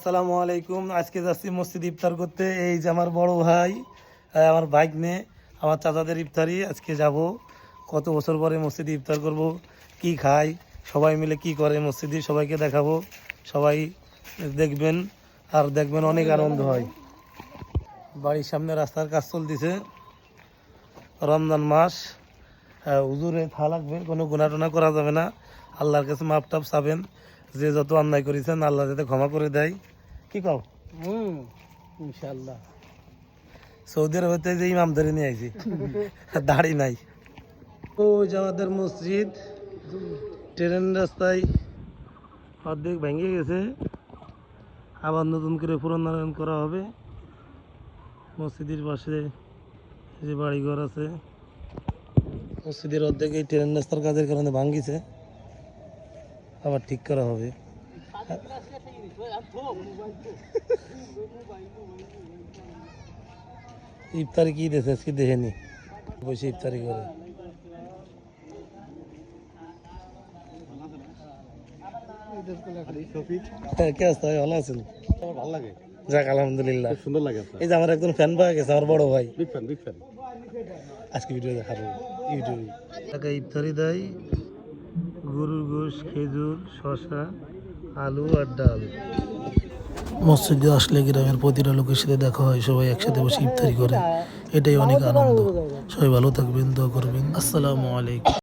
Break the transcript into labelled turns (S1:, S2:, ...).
S1: আসসালামু আলাইকুম। আজকে যাচ্ছি মসজিদ ইফতার করতে। এই যে আমার বড় ভাই, আমার ভাগ্নে, আমার চাচাদের ইফতারি আজকে যাব। কত বছর পরে মসজিদে ইফতার করব, কি খাই, সবাই মিলে কি করে মসজিদে সবাইকে দেখাবো। সবাই দেখবেন আর দেখবেন, অনেক আনন্দ হয়। বাড়ির সামনে রাস্তার কাজ চলতেছে, রমজান মাস। হুজুরে থা লাগবে, কোনো গুনাটনা করা যাবে না। আল্লাহর কাছে মাপ টাপ চাবেন, যে যত অন্যায় করেছেন আল্লাহ যাতে ক্ষমা করে দেয়। কি কও?
S2: ইনশাআল্লাহ।
S1: সৌদি আরব হতে যে ইমাম ধরে নিয়ে আইছি, দাড়ি নাই। ও আমাদের মসজিদ, ট্রেন রাস্তায় অর্ধেক ভেঙে গেছে, আবার নতুন করে পুনর্নির্মাণ করা হবে। মসজিদের পাশে যে বাড়িঘর আছে, মসজিদের অর্ধেক এই ট্রেন রাস্তার কাজের কারণে ভাঙ্গিছে, আবার ঠিক করা হবে। ইফতারি কি দিয়েছে আজকে দেখেনি, বসে ইফতারি করে। কে আসতে হয়, ভালো আছেন?
S2: ভালো লাগে,
S1: যাক আলহামদুলিল্লাহ,
S2: সুন্দর লাগে।
S1: এই যে আমার একজন ফ্যান পাওয়া গেছে, আমার বড় ভাই।
S2: Big fan, big fan.
S1: আজকে ভিডিও দেখাবো ইউটিউবে। ইফতারি দেয় গরুর গোশ, খেজুর, শসা, আলু আর ডাল। মসজিদে আসলে গ্রামের প্রতিটা লোকের সাথে দেখা হয়, সবাই একসাথে বসে ইফতারি করে, এটাই অনেক আনন্দ। সবাই ভালো থাকবেন, দোয়া করবেন। আসসালামু আলাইকুম।